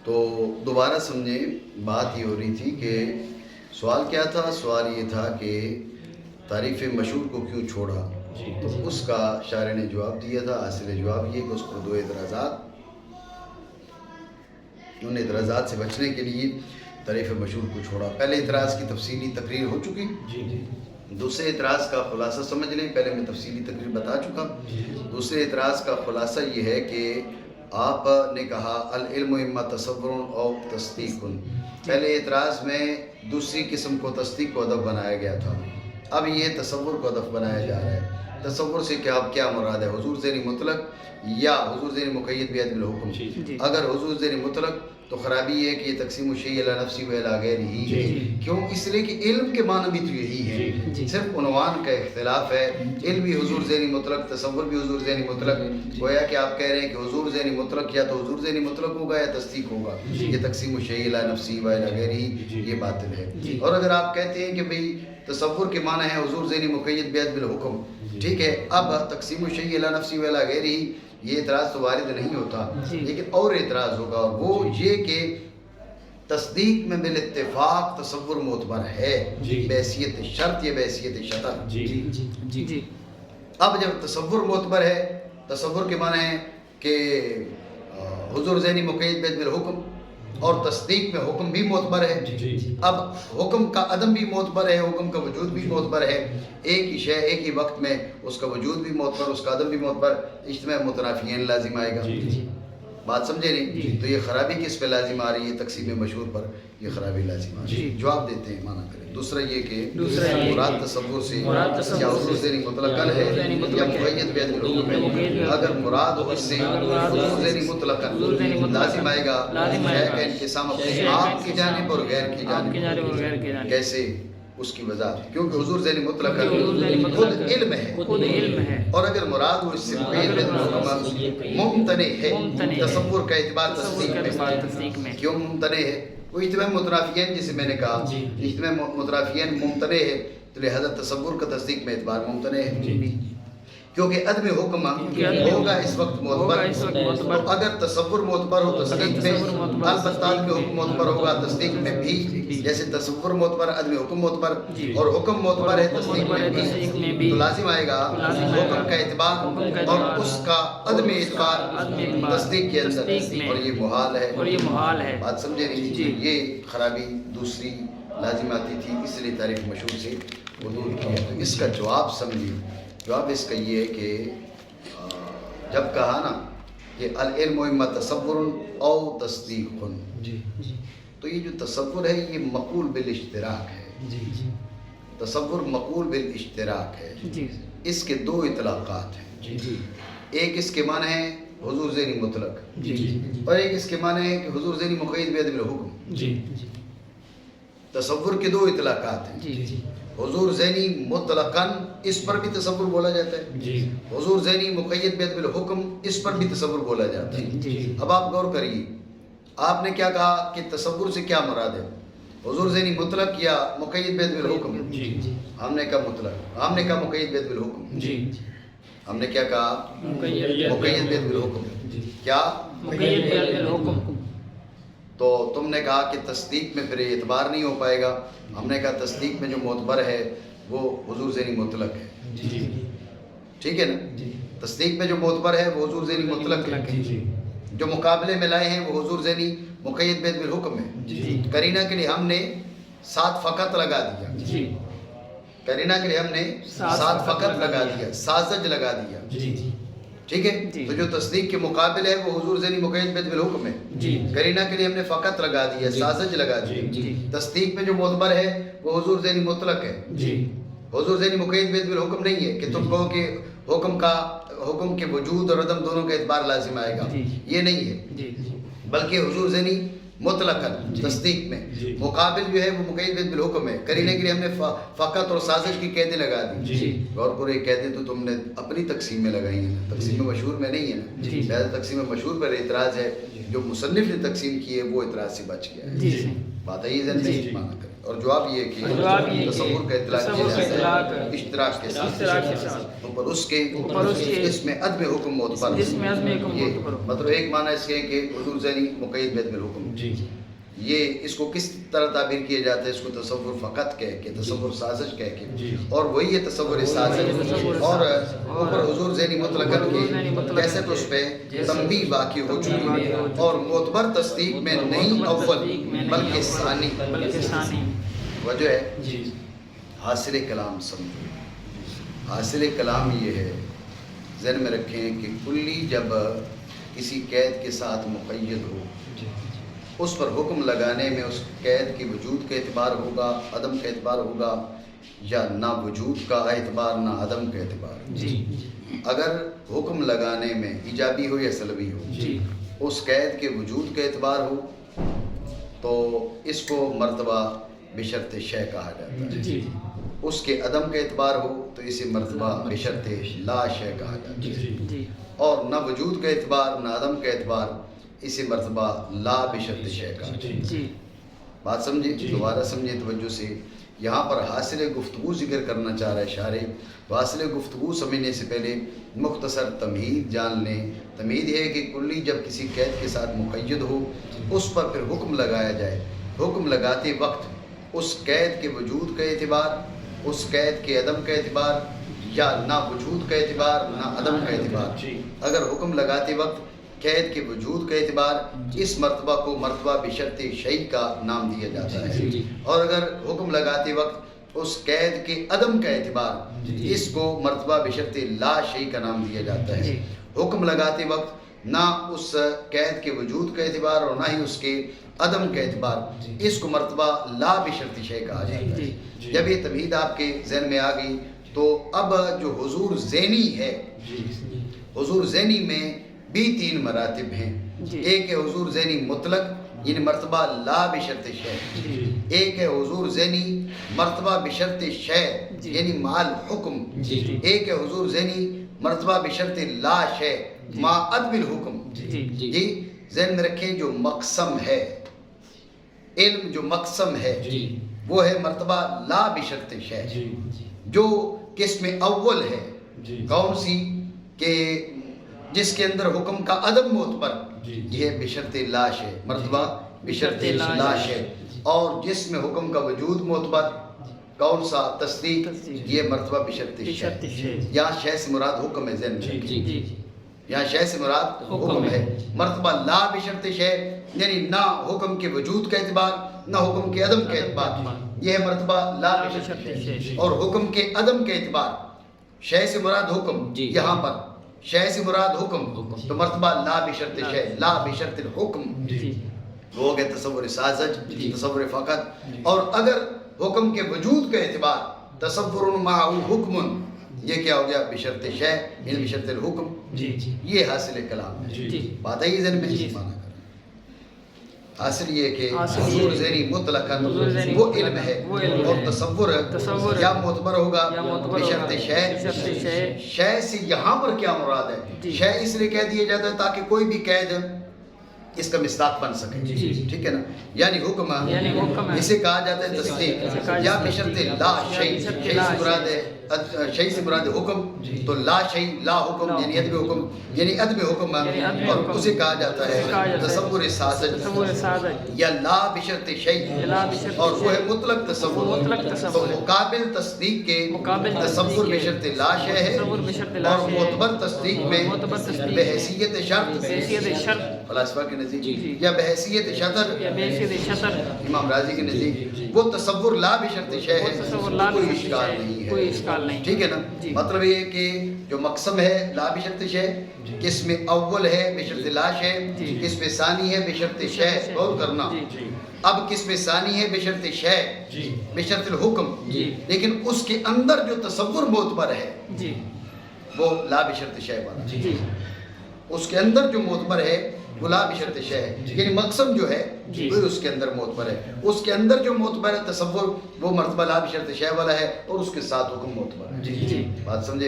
تو دوبارہ سمجھیں، بات یہ ہو رہی تھی کہ سوال کیا تھا؟ سوال یہ تھا کہ تعریف مشہور کو کیوں چھوڑا؟ تو اس کا شاعر نے جواب دیا تھا، حاصل جواب یہ کہ اس پر دو اعتراضات، ان اعتراضات سے بچنے کے لیے تعریف مشہور کو چھوڑا۔ پہلے اعتراض کی تفصیلی تقریر ہو چکی، دوسرے اعتراض کا خلاصہ سمجھ لیں، پہلے میں تفصیلی تقریر بتا چکا۔ دوسرے اعتراض کا خلاصہ یہ ہے کہ آپ نے کہا العلم اما تصور او تصدیق۔ پہلے اعتراض میں دوسری قسم کو تصدیق کو ہدف بنایا گیا تھا، اب یہ تصور کو ہدف بنایا جا رہا ہے۔ تصور سے کیا مراد ہے؟ حضور ذہنی مطلق یا حضور ذہنی مقید بعدم الحکم؟ اگر حضور ذہنی مطلق تو خرابی یہ ہے کہ یہ تقسیم الشیء الی نفسی و الی غیرہ۔ کیوں؟ اس لیے کہ علم کے معنی بھی تو یہی ہے، صرف عنوان کا اختلاف ہے۔ علم بھی حضور ذہنی مطلق، تصور بھی حضور ذہنی مطلق۔ گویا کہ آپ کہہ رہے ہیں کہ حضور ذہنی مطلق یا تو حضور ذہنی مطلق ہوگا یا تصدیق ہوگا، یہ تقسیم الشیء الی نفسی و الی غیرہ یہ باطل ہے۔ اور اگر آپ کہتے ہیں کہ بھئی تصور کے معنی ہے حضور ذہنی مقید بعدم الحکم، ٹھیک ہے، اب تقسیم الشیء الی نفسی و الی غیرہ یہ اعتراض تو وارد نہیں ہوتا، لیکن اور اعتراض ہوگا، اور وہ یہ کہ تصدیق میں بالاتفاق تصور معتبر ہے بحیثیت شرط یا بحیثیت شطر۔ اب جب تصور معتبر ہے، تصور کے معنی ہے کہ حضور ذہنی مقید بعدم الحکم، اور تصدیق میں حکم بھی معتبر ہے۔ اب حکم کا عدم بھی معتبر ہے، حکم کا وجود بھی معتبر ہے، ایک ہی شے ایک ہی وقت میں اس کا وجود بھی معتبر، اس کا عدم بھی معتبر، اجتماع متنافیین لازم آئے گا۔ بات سمجھے نہیں؟ تو یہ خرابی کس پہ لازم آ رہی ہے؟ تقسیم مشہور پر یہ خرابی لازم آ رہی ہے۔ جواب دیتے ہیں، معنی کریں۔ دوسرا یہ کہ مراد تصور سے یا حضور ذہنی مطلقاً ہے یا مقید بعدم الحکم ہے۔ اگر مراد اس سے حضور ذہنی مطلقاً لازم آئے گا ہے کہ انقسام اپنے آپ کی جانب اور غیر کی جانب۔ کیسے؟ اس کی وضاحت، کیونکہ حضور ذہنی مطلق خود علم ہے، اور اگر مراد وہ اس سے مقید بعدم الحکم ممتنع ہے، تصور کا اعتبار تصدیق میں کیوں ممتنع ہے؟ وہ اجتماع متنافیین جسے میں نے کہا، اجتماع متنافیین ممتنع ہے، تو لہذا تصور کا تصدیق میں اعتبار ممتنع ہے، کیونکہ عدم حکم ہوگا اس وقت معتبر۔ تو اگر تصور معتبر ہو تصدیق میں، البتہ عدم حکم معتبر ہوگا تصدیق میں بھی، جیسے تصور معتبر عدم حکم معتبر، اور حکم معتبر ہے تصدیق میں بھی، تو لازم آئے گا حکم کا اعتبار اور اس کا عدم اعتبار تصدیق کے اندر، اور یہ محال ہے۔ بات سمجھے نہیں؟ یہ خرابی دوسری لازم آتی تھی، اس لیے تعریف مشہور سے وہ دور کیا۔ تو اس کا جواب سمجھیے، جواب اس کا یہ ہے کہ جب کہا نا کہ العلم اما تصور او تصدیق، تو یہ جو تصور ہے یہ مقول بالاشتراک ہے، تصور مقول بالاشتراک ہے۔ اس کے دو اطلاقات ہیں، ایک اس کے معنی ہے حضور ذہنی مطلق، اور ایک اس کے معنی ہے کہ حضور ذہنی مقید بعدم الحکم۔ تصور کے دو اطلاقات ہیں، حضور ذہنی مطلقاً اس پر بھی تصور بولا جاتا ہے، حضور ذہنی مقید بعدم الحکم اس پر بھی تصور بولا جاتا ہے۔ اب آپ غور کریے، آپ نے کیا کہا کہ تصور سے کیا مراد ہے؟ حضور ذہنی مطلق یا مقید بعدم الحکم؟ ہم نے کہا مطلق، ہم نے کہا مقید بعدم الحکم، ہم نے کیا کہا؟ مقید بعدم الحکم۔ کیا؟ مقید بعدم الحکم۔ تو تم نے کہا کہ تصدیق میں پھر اعتبار نہیں ہو پائے گا، ہم نے کہا تصدیق میں جو معتبر ہے وہ حضور ذہنی مطلق ہے، ٹھیک ہے نا؟ تصدیق میں جو معتبر ہے وہ حضور ذہنی مطلق ہے، جو مقابلے میں لائے ہیں وہ حضور ذہنی مقید بعدم الحکم ہے۔ قرینہ کے لیے ہم نے ساتھ فقط لگا دیا، قرینہ کے لیے ہم نے ساتھ فقط لگا دیا، سازج لگا دیا، ٹھیک ہے؟ تو جو تصدیق کے مقابل ہے وہ حضور ذہنی مقید بعدم الحکم ہے، قرینہ کے لیے ہم نے فقط لگا دیا، سازج لگا دیا۔ تصدیق میں جو معتبر ہے وہ حضور ذہنی مطلق ہے، حضور ذہنی مقید بعدم الحکم نہیں ہے کہ تم کہو کہ حکم کے وجود اور عدم دونوں کا اعتبار لازم آئے گا، یہ نہیں ہے، بلکہ حضور ذہنی مطلقاً تصدیق میں، مقابل جو ہے وہ مقید بالحکم ہے. قرینے کے لیے ہم نے فقط اور سازش کی قیدیں لگا دی. غور کرو یہ قیدیں تو تم نے اپنی تقسیم میں لگائی ہیں، تقسیم مشہور میں نہیں ہے نا. لہٰذا تقسیم مشہور پر اعتراض ہے، جو مصنف نے تقسیم کی ہے وہ اعتراض سے بچ گیا ہے. بات ہے یہ ذہن میں مانا کریں. اور جواب یہ کہ تصور کا اطلاق کیا جاتا ہے اشتراک کے ساتھ اوپر اس کے اس میں عدم حکم معتبر. یہ مطلب ایک معنی اس کے کہ حضور ذہنی مقید بعدم الحکم. یہ اس کو کس طرح تعبیر کیا جاتا ہے؟ اس کو تصور فقط کہہ کے، تصور سازش کہہ کے، اور وہی ہے تصور سازش. اور اوپر حضور ذہنی مطلقاً کی کیسے تو اس پہ تنبیہ واقع ہو چکی، اور معتبر تصدیق میں نہیں اول بلکہ ثانی. وجہ ہے حاصل کلام سمجھو. حاصل کلام یہ ہے، ذہن میں رکھیں کہ کلی جب کسی قید کے ساتھ مقید ہو، اس پر حکم لگانے میں اس قید کے وجود کا اعتبار ہوگا، عدم کا اعتبار ہوگا، یا نہ وجود کا اعتبار نہ عدم کا اعتبار. اگر حکم لگانے میں ایجابی ہو یا سلبی ہو، اس قید کے وجود کا اعتبار ہو تو اس کو مرتبہ بشرط شے کہا جاتا ہے. اس کے عدم کا اعتبار ہو تو اسے مرتبہ بشرط لا شے کہا جاتا ہے. اور نہ وجود کا اعتبار نہ عدم کا اعتبار، اسے مرتبہ لا بشرط شے کہا جاتا ہے. بات سمجھے؟ دوبارہ سمجھے توجہ سے. یہاں پر حاصل گفتگو ذکر کرنا چاہ رہا ہے شارح. حاصل گفتگو سمجھنے سے پہلے مختصر تمہید جان لیں. تمہید یہ ہے کہ کلی جب کسی قید کے ساتھ مقید ہو، اس پر پھر حکم لگایا جائے. حکم لگاتے وقت اس قید کے وجود کا اعتبار، اس قید کے عدم کا اعتبار، یا نہ وجود کا اعتبار نہ عدم کا اعتبار. اگر حکم لگاتے وقت قید کے وجود کا اعتبار، اس مرتبہ کو مرتبہ بشرط شیء کا نام دیا جاتا ہے. اور اگر حکم لگاتے وقت اس قید کے عدم کا اعتبار، اس کو مرتبہ بشرط لا شیء کا نام دیا جاتا ہے. حکم لگاتے وقت نہ اس قید کے وجود کا اعتبار اور نہ ہی اس کے عدم کا اعتبار، اس کو مرتبہ لا بشرط شیء کہا جاتا ہے. جب یہ تمہید آپ کے ذہن میں آ گئی تو اب جو حضور ذہنی ہے، حضور ذہنی میں بھی 3 مراتب ہیں. ایک ہے حضور ذہنی مطلق یعنی مرتبہ لا بشرط شے. ایک ہے حضور ذہنی مرتبہ بشرط شے یعنی مال حکم. ایک ہے حضور ذہنی مرتبہ بشرط لا شے ما عدم الحکم. جی ذہن میں رکھیں جو مقسم ہے، علم جو مقسم ہے وہ ہے مرتبہ لا بشرط شے. جو قسم اول ہے کون سی؟ کہ جس کے اندر حکم کا عدم معتبر، یہ بشرط لا شے، مرتبہ بشرط لا شے. اور جس میں حکم کا وجود معتبر، کون سا؟ تصدیق، یہ مرتبہ بشرط شے. یہاں شے سے مراد حکم ہے. ذہن میں یہاں شے سے مراد حکم ہے. مرتبہ لا بشرط شے یعنی نہ حکم کے وجود کا اعتبار نہ حکم کے عدم کا اعتبار، یہ ہے مرتبہ لا بشرط شے. اور حکم کے عدم کے اعتبار، شے سے مراد حکم، یہاں پر شے سے مراد حکم تو مرتبہ لا بشرط شے، لا بشرط الحکم. وہ ہو گیا تصور سازج، تصور فقط. اور اگر حکم کے وجود کا اعتبار تصور معه حکم، یہ کیا ہو گیا؟ بشرط شے یعنی بشرط الحکم. یہ حاصل کلام ہے. بات ہے یہ ذہن میں مانا کر. حاصل یہ کہ حضور ذہنی مطلقاً وہ علم ہے، اور تصور یا معتبر ہوگا بشرط شے. شے سے یہاں پر کیا مراد ہے؟ شے اس لیے کہہ دیا جاتا ہے تاکہ کوئی بھی قید اس کا مصداق بن سکے. ٹھیک ہے نا؟ یعنی حکم اسے کہا جاتا ہے تصدیق. یا بشرط لا شیء، شیء سے مراد ہے شیء سے مراد حکم، تو لا شیء لا حکم یعنی عدم حکم یعنی عدم حکم، اور اسے کہا جاتا ہے تصور سازج یا لا بشرط شیء، اور وہ ہے مطلق تصور. تو مقابل تصدیق کے تصور بشرط لا شیء ہے، اور معتبر تصدیق میں بحیثیت شرط فلاسفہ کے نزدیک یا بحیثیت شطر امام راضی کے نزدیک وہ تصور لا بشرط شیء ہے. کوئی اشکال نہیں ہے. ٹھیک ہے نا؟ مطلب یہ کہ جو مقسم ہے لا بشرط شے، قسم اول ہے بشرط لا شے، قسم ثانی ہے بشرط شے. غور کرنا، اب قسم ثانی ہے بشرط شے، بشرط الحکم، لیکن اس کے اندر جو تصور معتبر ہے وہ لا بشرط شے والا. اس کے اندر جو معتبر ہے وہ لا بشرط شے ہے، یعنی مقصد جو ہے وہ اس کے اندر معتبر ہے، اس کے اندر جو معتبر ہے تصور وہ مرتبہ لا بشرط شے والا ہے، اور اس کے ساتھ حکم معتبر ہے۔ بات سمجھے؟